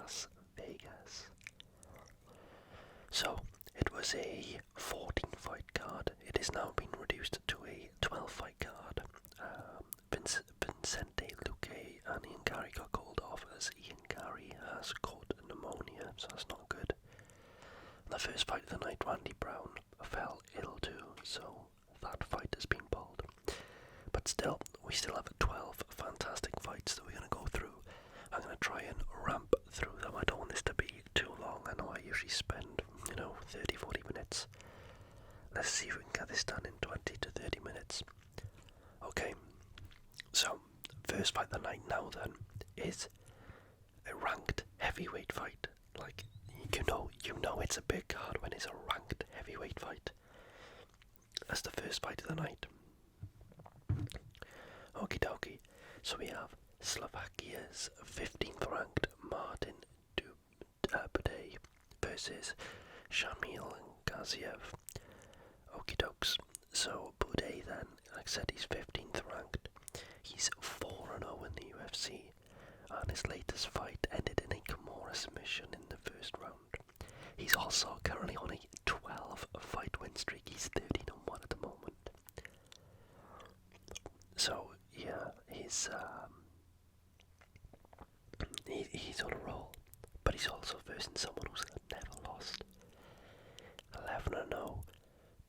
Las Vegas. So, it was a 14-fight card. It has now been reduced to a 12-fight card. Vincente Luque and Ian Carey got called off as Ian Carey has caught pneumonia, so that's not good. The first fight of the night, Randy Brown fell ill too, so that fight has been pulled. But still, we still have 12 fantastic fights that we're going to go through. I'm going to try and ramp through them. I don't want this to be too long. I know I usually spend, 30-40 minutes. Let's see if we can get this done in 20 to 30 minutes. Okay, so first fight of the night now then is a ranked heavyweight fight. Like, you know it's a big card when it's a ranked heavyweight fight. That's the first fight of the night. Okie dokie. So we have Slovakia's 15th ranked Martin Bude versus Shamil Gaziev. Okie dokes. So Bude then, like I said, he's 15th ranked. He's 4-0 in the UFC, and his latest fight ended in a Kimura submission in the first round. He's also currently on a 12-fight win streak. He's 13-1 at the moment. So yeah, he's on a roll, but he's also versing someone who's never lost. 11-0,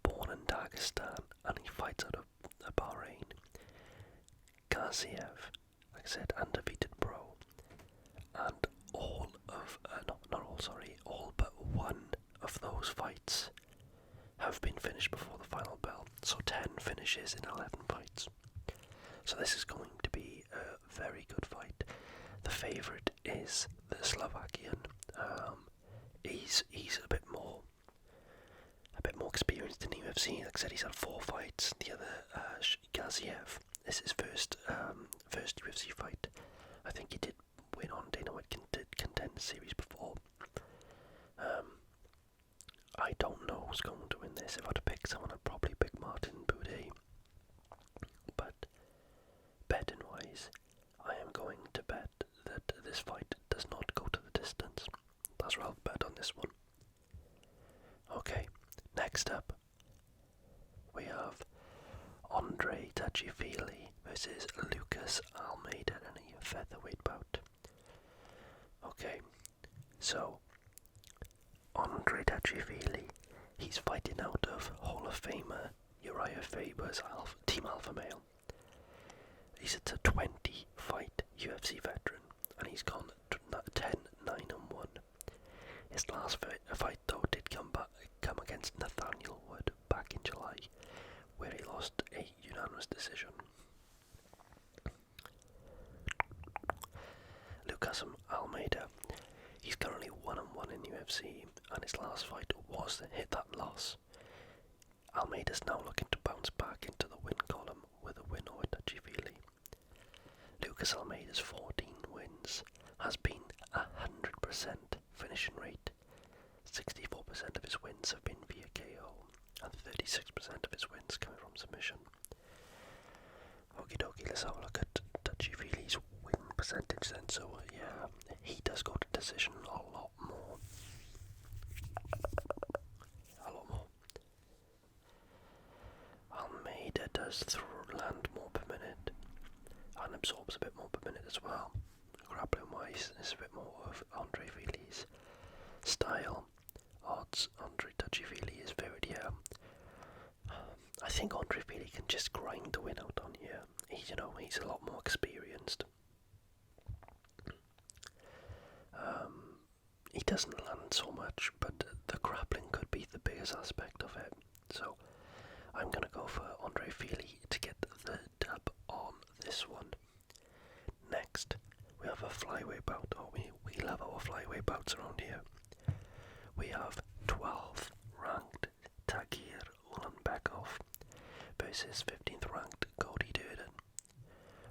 born in Dagestan, and he fights out of Bahrain. Gaziev, like I said, undefeated pro, and all but one of those fights have been finished before the final bell. So 10 finishes in 11 fights. So this is going to be a very good fight. The favourite is the Slovakian. He's a bit more experienced in the UFC. Like I said, he's had 4 fights. The other Gaziev, this is his first UFC fight. I think he did win on Dana White Contender Series before. I don't know who's going to win this. If I had to pick someone, I'd probably pick Martin Bude. But betting wise, I am going to bet that this fight does not go to the distance. That's where I'll bet on this one. Okay, next up we have Andre Tachifili versus Lucas Almeida in a featherweight bout. Okay, so Andre Tachifili, he's fighting out of Hall of Famer Uriah Faber's Team Alpha Male. He's a 20-fight UFC veteran, and he's gone 10-9-1. His last fight though did come against Nathaniel Wood back in July, where he lost a unanimous decision. Lucas Almeida, he's currently 1-1 in UFC, and his last fight was hit that loss. Almeida's now looking to bounce back into the win column with a win over Tachifili. Lucas Almeida's 14 wins has been 100% finishing rate. 64% of his wins have been via KO, and 36% of his wins coming from submission. Okie dokie, let's have a look at Tachifili's win percentage then. So yeah, he does go to decision a lot more. Almeida does land more per minute, and absorbs a bit more per minute as well. Grappling wise, it's a bit more of Andre Fili's style. Odds Andre Tachifili is very I think Andre Fili can just grind the win out on here. He's a lot more experienced. He doesn't land so much, but the grappling could be the biggest aspect of it. So I'm gonna go for Andre Fili to get the dub on this one. Next, we have a flyweight bout. We love our flyweight bouts around here. We have 12th ranked Tagir Ulanbekov versus 15th ranked Cody Durden.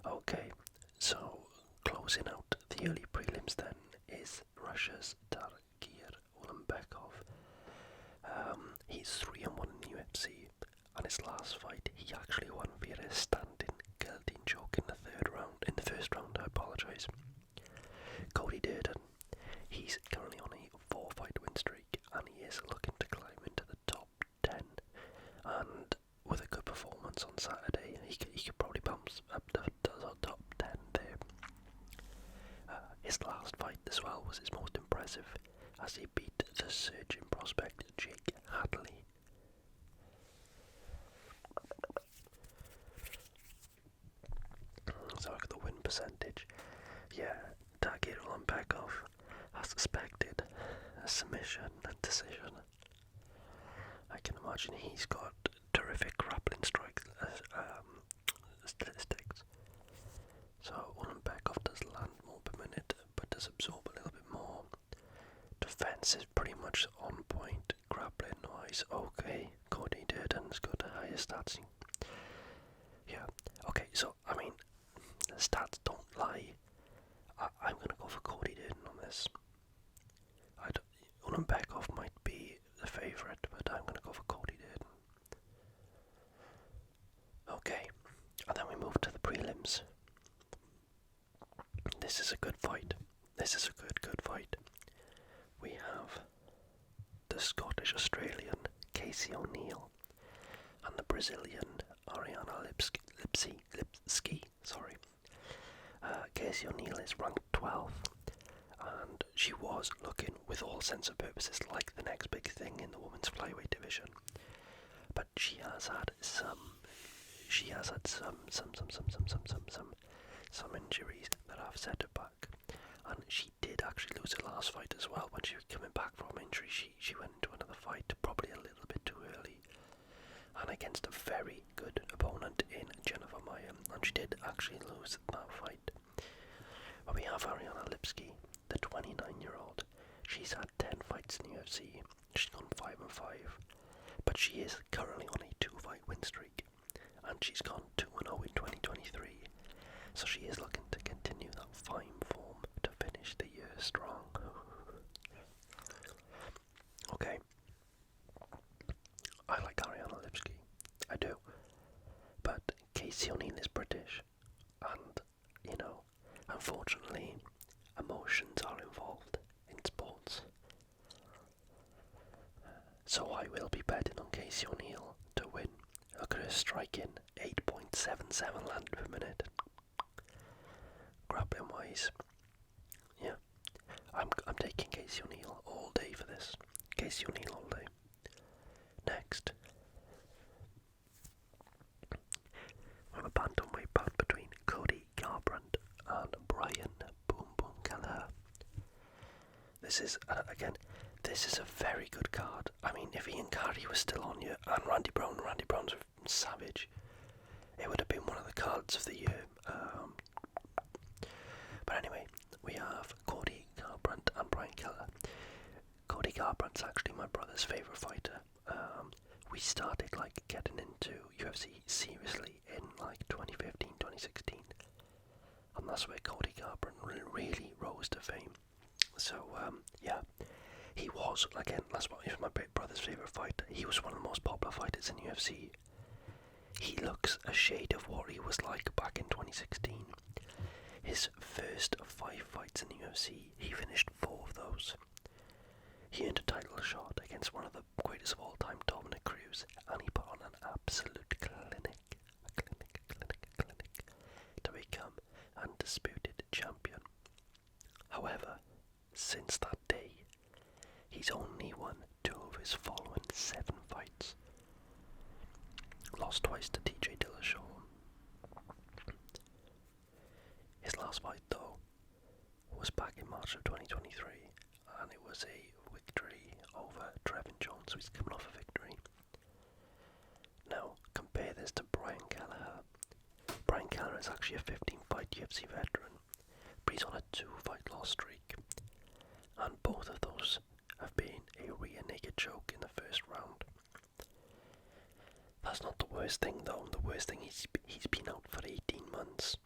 Okay, so closing out the early prelims then is Russia's Tagir Ulanbekov. He's 3-1 in the UFC, and his last fight he actually won via a standing guillotine choke in the first round. I apologise. Cody Durden, he His last fight as well was his most impressive, as he beat the surging prospect Jake Hadley. So look at the win percentage. Yeah, Tagir Lampekov, as suspected, a submission and decision. I can imagine he's got terrific grappling strike statistics. So Lampekov does land more per minute, but does absorb a little bit more. Defense is pretty much on point. Grappling wise, okay. Cody Durden's got the highest stats. Yeah, okay, so I mean, the stats don't lie. I'm gonna go for Cody Durden on this. Ulanbekov might be the favourite, but I'm gonna go for Cody Durden. Okay, and then we move to the prelims. This is a good fight. This is a good fight. We have the Scottish-Australian Casey ONeal and the Brazilian Ariana Lipski. Casey ONeal is ranked 12th, and she was looking, with all sense of purposes, like the next big thing in the women's flyweight division. But she has had some injuries that have set her back, and she did actually lose her last fight as well. When she was coming back from injury, she went into another fight, probably a little bit too early, and against a very good opponent in Jennifer Mayer, and she did actually lose that fight. But we have Ariana Lipski, the 29-year-old. She's had 10 fights in the UFC. She's gone 5-5, but she is currently on a 2-fight win streak, and she's gone 2-0 in 2023. So she is looking to continue that fine form to finish the year strong. Okay, I like Ariana Lipski, I do, but Casey ONeal is British, and unfortunately, emotions are involved in sports. So I will be betting on Casey ONeal to win. Look at her striking, 8.77 land per minute. Grappling wise, yeah, I'm taking Casey ONeal all day for this. Casey ONeal all day. Next, we have a bantamweight bout between Cody Garbrandt and Brian Boom Boom Keller. This is this is a very good card. I mean, if Ian Carey was still on here and Randy Brown's savage, it would have been one of the cards of the year. But anyway, we have Cody Garbrandt and Brian Keller. Cody Garbrandt's actually my brother's favourite fighter. We started getting into UFC seriously in 2015, 2016, and that's where Cody Garbrandt really rose to fame. So yeah, he was, again, that's why he was my big brother's favourite fighter. He was one of the most popular fighters in UFC. He looks a shade of what he was like back in 2016. His first 5 fights in the UFC, he finished 4 of those. He earned a title shot against one of the greatest of all time, Dominic Cruz, and he put on an absolute clinic to become undisputed champion. However, since that day, he's only won 2 of his following 7 fights. Lost twice to TJ Dillashaw. His last fight, though, was back in March of 2023, and it was a victory over Trevin Jones, so he's coming off a victory. Now, compare this to Brian Keller. Brian Keller is actually a 15-fight UFC veteran, but he's on a 2-fight loss streak, and both of those have been a rear naked choke in the first round. That's not the worst thing, though. The worst thing is he's been out for 18 months,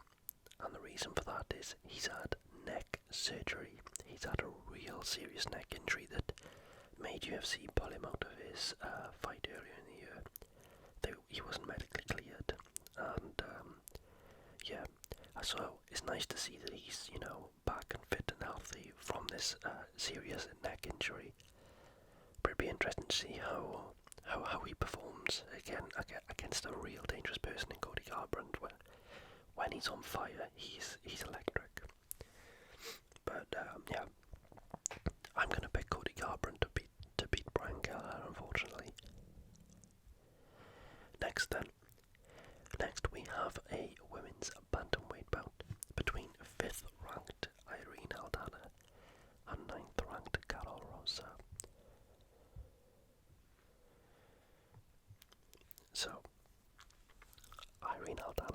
and the reason for that is he's had neck surgery. He's had a real serious neck injury that made UFC pull him out of his fight earlier in the year. He wasn't medically cleared, and yeah, so it's nice to see that he's back and fit and healthy from this serious neck injury. But it'd be interesting to see how he performs against a real dangerous person in Cody Garbrandt. When he's on fire, he's electric. But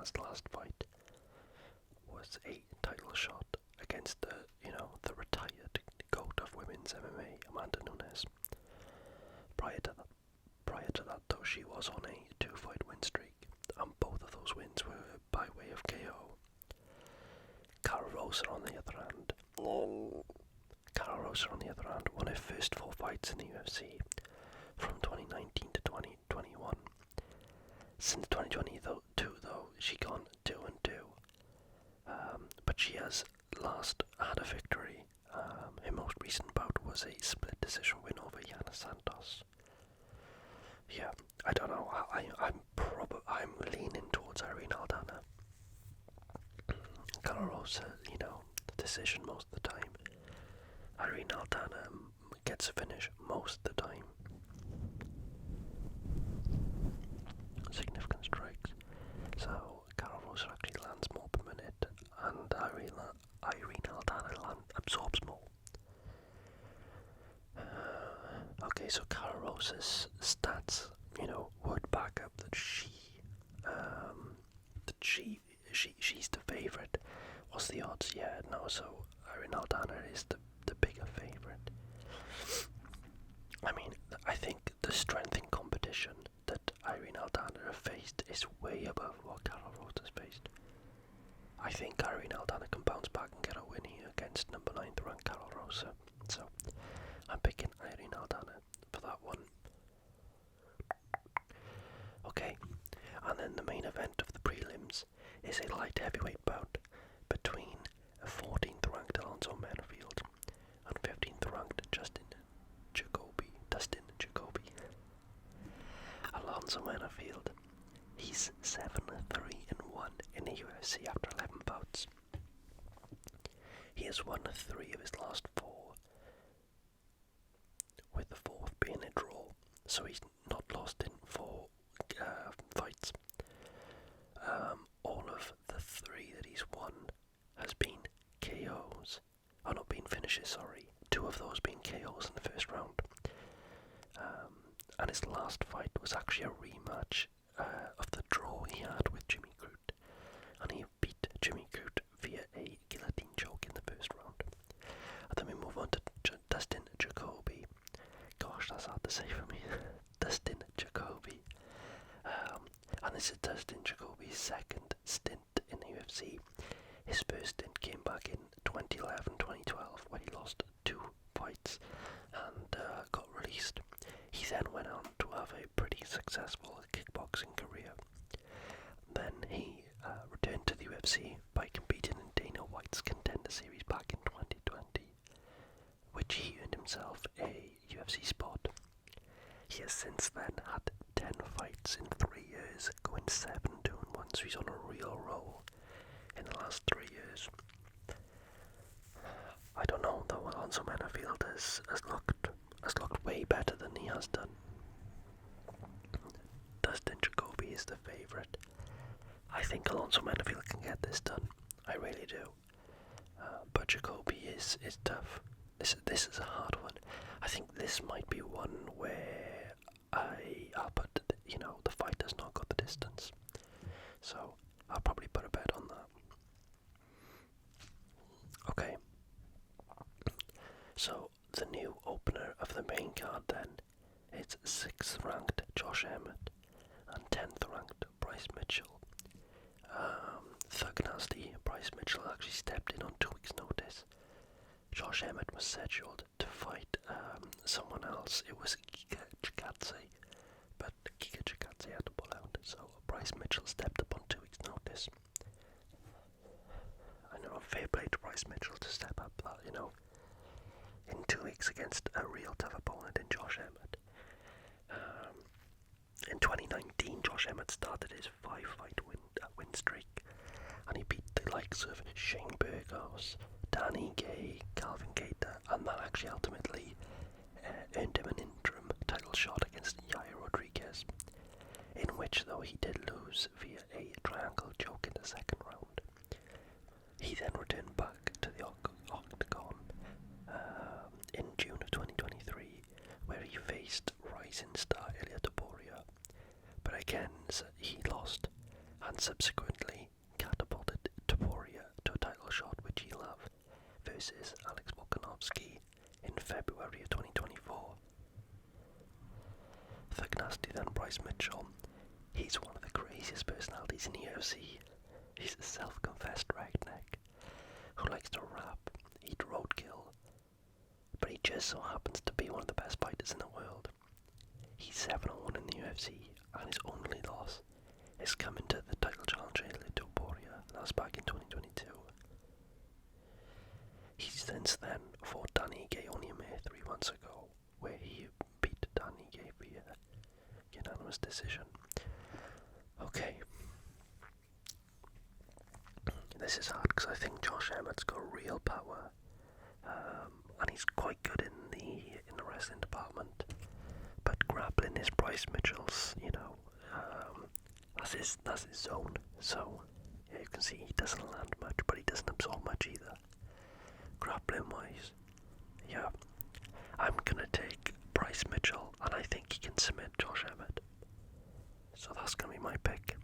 Alana's last fight was a title shot against the retired GOAT of women's MMA, Amanda Nunes. Prior to that though, she was on a 2-fight win streak, and both of those wins were by way of KO. Rosa on the other hand, won her first 4 fights in the UFC from 2019 to 2021. Since 2022 though, she gone 2-2. But she has last had a victory. Her most recent bout was a split decision win over Yana Santos. Yeah, I don't know. I'm leaning towards Irene Aldana. Rosa, the decision most of the time. Irene Aldana gets a finish most of the time. Significant strikes. So Rosa actually lands more per minute, and Irene Aldana absorbs more. Okay, so Rosa's stats, would back up that she's the favourite. What's the odds? Yeah, no, so Irene Aldana is the bigger favourite. I mean, I think the strength in competition that Irene Aldana faced is way above what Carol Rosa's faced. I think Irene Aldana can bounce back and get a win here against number 9th ranked Carol Rosa. So I'm picking Irene Aldana for that one. Okay, and then the main event of the prelims is a light heavyweight bout between 14th ranked Alonso Manfield and 15th ranked Dustin Jacobe. Alonso Manfield, he's 7-3-1 in the UFC after 11 bouts. He has won 3 of his last 4, with the 4th being a draw, so he's not lost in 4 fights. All of the 3 that he's won has been KOs. Oh, not been finishes, sorry. 2 of those being KOs in the first round. And his last fight was actually a rematch of the draw he had with Jimmy Crute. And he beat Jimmy Crute via a guillotine choke in the first round. And then we move on to Dustin Jacobe. Gosh, that's hard to say for me. Dustin Jacobe. And this is Dustin Jacobe's second stint in the UFC. His first stint came back in 2011-2012, where he lost 2 fights and got released. He then went on to have a pretty successful kickboxing career. Then he returned to the UFC by competing in Dana White's Contender Series back in 2020, which he earned himself a UFC spot. He has since then had 10 fights in 3 years, going 7-2-1, so he's on a real roll in the last 3 years. I don't know though, Alonso Manfield has looked way better than he has done. Dustin Jacobe is the favourite. I think Alonso Manfield can get this done. I really do. But Jacobe is tough. This is a hard one. I think this might be one where I'll put, the fight has not got the distance. So I'll probably put a bet on that. Okay. So the new opener of the main card then, it's 6th ranked Josh Emmett and 10th ranked Bryce Mitchell. Thug Nasty Bryce Mitchell actually stepped in on 2 weeks' notice. Josh Emmett was scheduled to fight someone else. It was Giga Chikadze, but Giga Chikadze had to pull out, so Bryce Mitchell stepped up on 2 weeks' notice. I know, fair play to Bryce Mitchell to step up that, in 2 weeks against a real tough opponent in Josh Emmett. In 2019, Josh Emmett started his 5-fight win streak, and he beat the likes of Shane Burgos, Danny Gay, Calvin Keita, and that actually ultimately earned him an interim title shot against Yair Rodriguez, in which though he did lose via a triangle choke in the second round. He then returned back to the octagon in June of 2023, where he faced rising star Ilia Topuria, but again he lost, and subsequently Lipski in February of 2024. Thug Nasty then Bryce Mitchell. He's one of the craziest personalities in the UFC. He's a self-confessed redneck who likes to rap, eat roadkill, but he just so happens to be one of the best fighters in the world. He's 7-1 in the UFC, and his only loss is coming to the title challenger Litoporia. That was back in 2022. He's since then fought Danny Gay only 3 months ago, where he beat Danny Gay via unanimous decision. Okay. This is hard because I think Josh Emmett's got real power, and he's quite good in the wrestling department. But grappling is Bryce Mitchell's, that's his zone. So yeah, you can see he doesn't land much, but he doesn't absorb much either. Grappling wise, yeah, I'm gonna take Bryce Mitchell, and I think he can submit Josh Emmett. So that's gonna be my pick.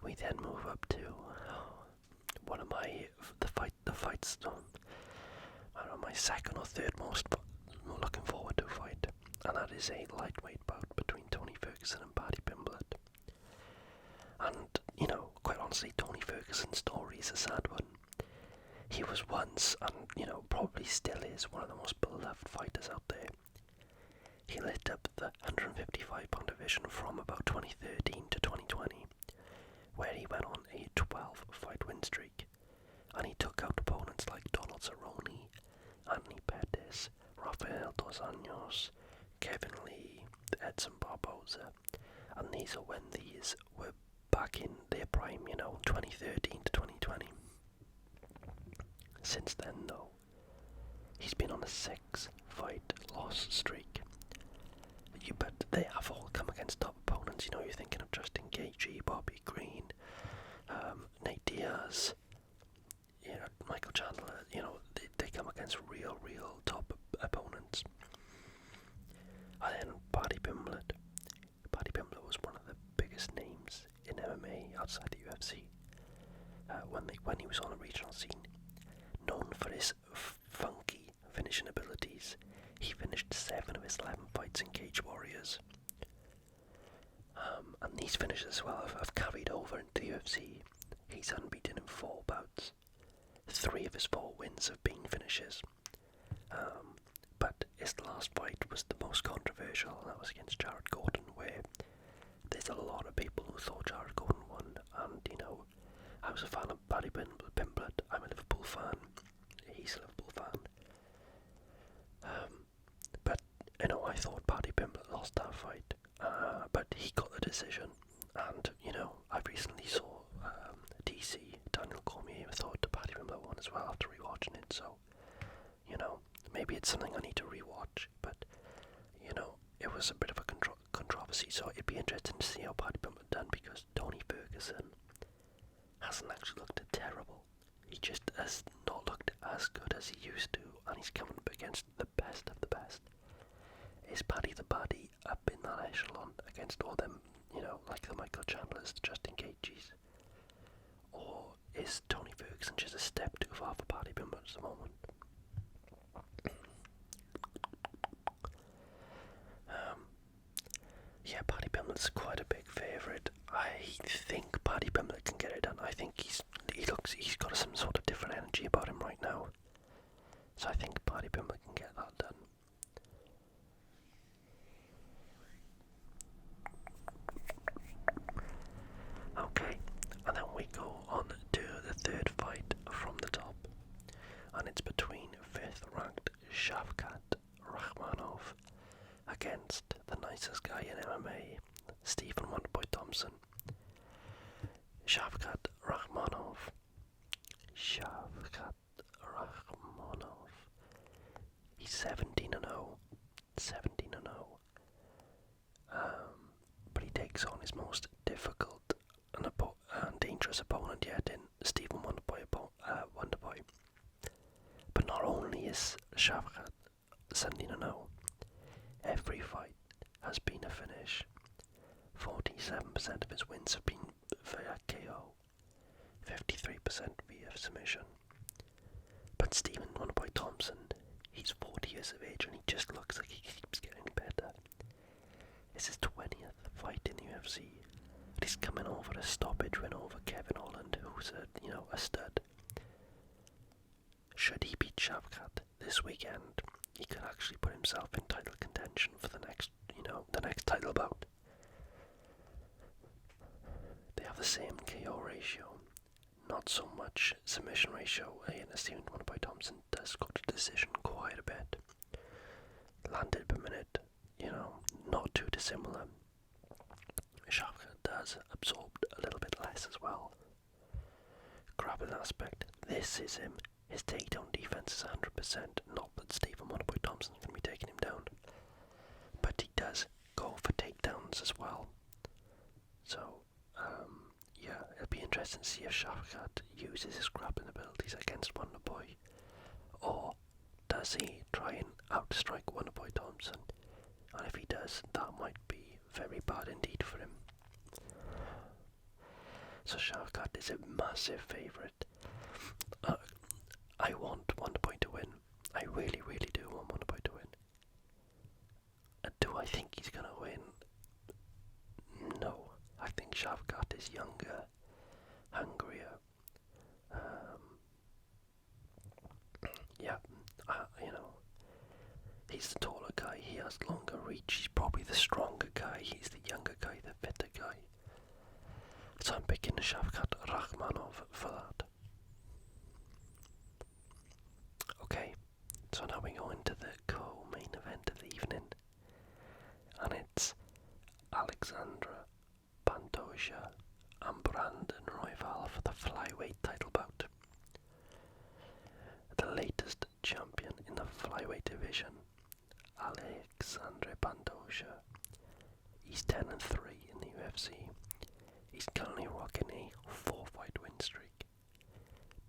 We then move up to one of my fights. I don't know, my second or third most looking forward to fight, and that is a lightweight bout between Tony Ferguson and Paddy Pimblett. And quite honestly, Tony Ferguson's story is a sad one. He was once, and probably still is, one of the most beloved fighters out there. He lit up the 155-pound division from about 2013 to 2020, where he went on a 12-fight win streak, and he took out opponents like Donald Cerrone, Anthony Pettis, Rafael Dos Anjos, Kevin Lee, Edson Barboza, and these are when these were back in their prime, 2013 to 2020. Since then, though, he's been on a 6-fight loss streak. But they have all come against top opponents. You're thinking of Justin Gaethje, Bobby Green, Nate Diaz, Michael Chandler. They come against real top opponents. And then Paddy Pimblett. Paddy Pimblett was one of the biggest names in MMA outside the UFC when he was on a regional scene. Known for his funky finishing abilities, he finished 7 of his 11 fights in Cage Warriors. And these finishes as well have carried over into the UFC. He's unbeaten in 4 bouts. 3 of his 4 wins have been finishes. But his last fight was the most controversial, and that was against Jared Gordon, where there's a lot of people who thought Jared Gordon won. And I was a fan of Paddy Pimblett. I'm a Liverpool fan. He's a Liverpool fan. But I thought Paddy Pimblett lost that fight. But he got the decision. And I recently saw DC Daniel Cormier thought Paddy Pimblett won as well after rewatching it. So maybe it's something I need to rewatch. But it was a bit of a controversy. So it'd be interesting to see how Paddy Pimblett done, because Tony Ferguson hasn't actually looked terrible. He just has not looked as good as he used to, and he's coming up against the best of the best. Is Paddy the Baddy up in that echelon against all them, like the Michael Chandlers, the Justin Gaethjes? Or is Tony Ferguson just a step too far for Paddy Pimblett at the moment? Yeah, Paddy Pimblett's quite a big favourite. I think Paddy Pimblett can get it done. I think he's got some sort of different energy about him right now. So I think Paddy Pimblett can get that done. Okay, and then we go on to the third fight from the top, and it's between 5th ranked Shavkat Rahmanov against the nicest guy in MMA, Stephen Wonderboy Thompson. Shavkat Rahmanov. He's 17-0. But he takes on his most difficult and dangerous opponent yet in Stephen Wonderboy. But not only is Shavkat 17-0, every fight has been a finish. 47% of his wins have been via KO, 53% via submission. should he beat Shavkat this weekend, he could actually put himself in title contention for the next title bout. They have the same KO ratio, not so much submission ratio. Stephen won by Thompson does go to decision quite a bit. Landed per minute, not too dissimilar. Shavkat does absorb a little bit less as well. Grappling aspect, this is him. His takedown defense is 100%. Not that Stephen Wonderboy Thompson's going to be taking him down, but he does go for takedowns as well. So, it'll be interesting to see if Shavkat uses his grappling abilities against Wonderboy, or does he try and outstrike Wonderboy Thompson? And if he does, that might be very bad indeed for him. So Shavkat is a massive favourite. I want Wonderboy to win. I really, really do want Wonderboy to win. Do I think he's going to win? No. I think Shavkat is younger, hungrier. He's the taller guy, he has longer reach, he's probably the stronger guy, he's the younger guy, the fitter guy. So I'm picking Shavkat Rahmanov for that. Okay, so now we go into the co-main event of the evening, and it's Alexandra Pantoja and Brandon Royval for the flyweight title bout. The latest champion in the flyweight division, Alexandre Pantoja. He's 10-3 in the UFC. He's currently rocking a 4-fight win streak.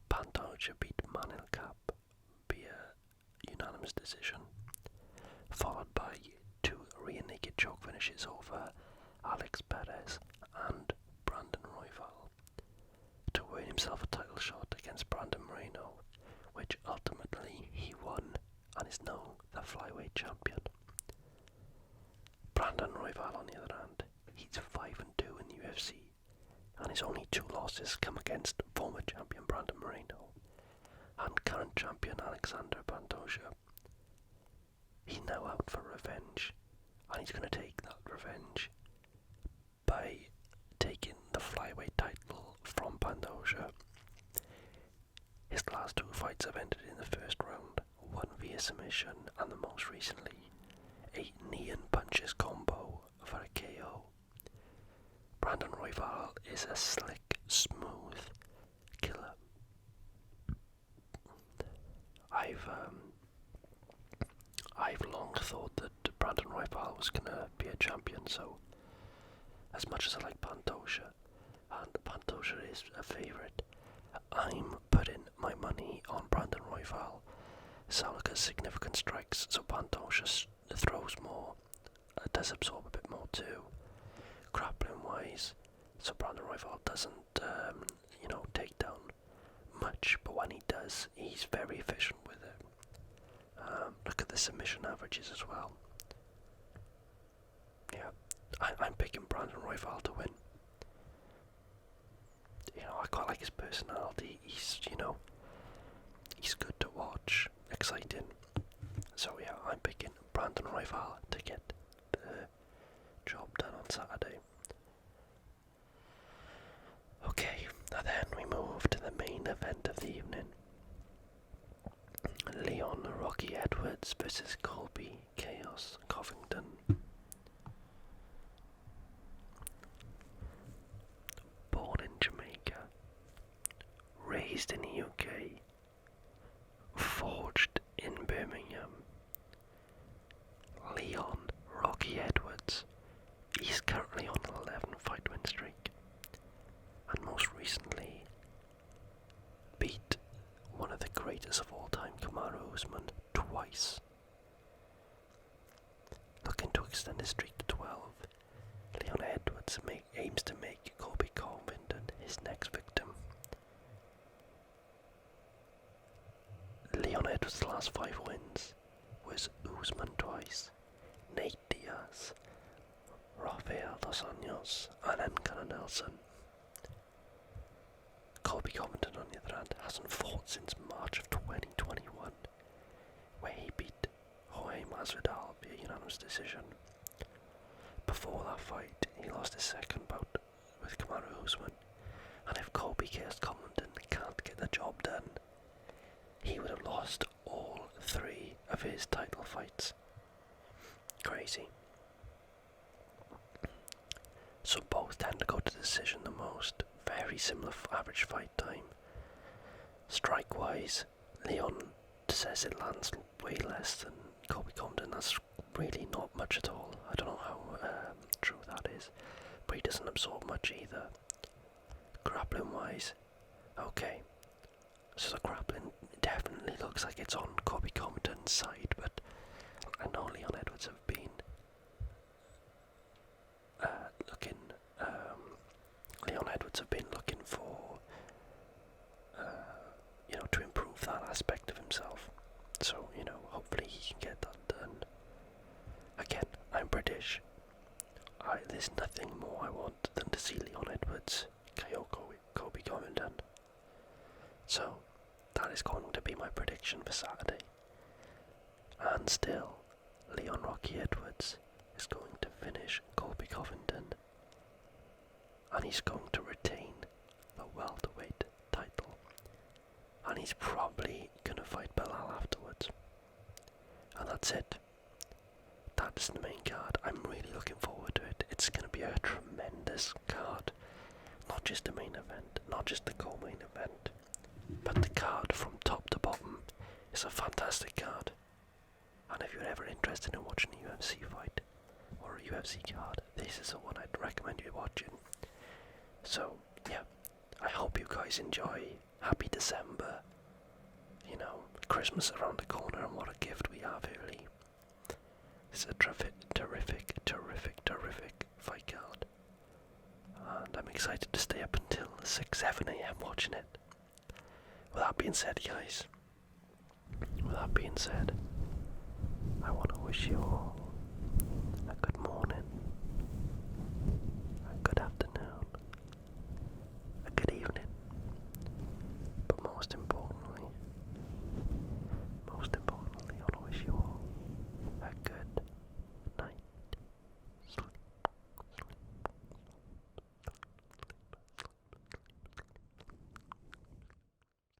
Pantoja beat Manfield via unanimous decision, followed by 2 rear naked choke finishes over Alex Perez and Brandon Royval to win himself a title shot against Brandon Moreno, which ultimately he won and is now the flyweight champion. Brandon Royval, on the other hand, he's 5-2 in the UFC, and his only 2 losses come against former champion Brandon Moreno and current champion Alexander Pantoja. He's now out for revenge, and he's going to take that revenge by taking the flyweight title from Pantoja. His last 2 fights have ended in the first round, one via submission, and the most recently, a knee and punches combo for a KO. Brandon Royval is a slick, smooth killer. I've long thought that Brandon Royval was gonna be a champion, so as much as I like Pantoja, and Pantoja is a favourite, I'm putting my money on Brandon Royval. Salika's significant strikes, so Pantoja throws more, does absorb a bit more too, grappling wise, so Brandon Royval doesn't, take down much, but when he does, he's very efficient with it. Look at the submission averages as well. Yeah, I'm picking Brandon Royval to win. I quite like his personality. He's good to watch, exciting. So yeah, I'm picking Brandon Royval to get the job done on Saturday. Okay, and then we move to the main event of the evening. Leon Rocky Edwards versus Colby Chaos Covington. Born in Jamaica, raised in the UK, forged in Birmingham, Leon Rocky Edwards, he's currently on an 11-fight win streak, and most recently beat one of the greatest of all time, Kamaru Usman, twice. Looking to extend his streak to 12, Leon Edwards aims to make Colby Covington his next victim. Leon Edwards' last 5 wins was Usman twice, Nate Diaz, Rafael Dos Anjos, and Encara Nelson. Colby Covington, on the other hand, hasn't fought since March of 2020. Masvidal via unanimous decision. Before that fight, he lost his second bout with Kamaru Usman, and if Colby Cast Covington can't get the job done, he would have lost all 3 of his title fights. Crazy. So both tend to go to decision the most. Very similar average fight time. Strike-wise, Leon says it lands way less than Colby Covington. That's really not much at all. I don't know how true that is, but he doesn't absorb much either. Grappling-wise, okay. So the grappling definitely looks like it's on Colby Covington's side, but I know Leon Edwards have been looking for, to improve that aspect of himself. So, hopefully he can get that done. Again, I'm British. There's nothing more I want than to see Leon Edwards KO Colby Covington. So, that is going to be my prediction for Saturday. And still, Leon Rocky Edwards is going to finish Colby Covington, and he's going to retain the welterweight title, and he's probably going to fight Bilal afterwards. And that's it. That's the main card. I'm really looking forward to it. It's going to be a tremendous card. Not just the main event, not just the co-main event, but the card from top to bottom is a fantastic card. And if you're ever interested in watching a UFC fight or a UFC card, this is the one I'd recommend you watching. So, yeah, I hope you guys enjoy. Happy December. Christmas around the corner, and what a gift we have early. It's a terrific fight card. And I'm excited to stay up until 6, 7 a.m. watching it. With that being said, guys, I want to wish you all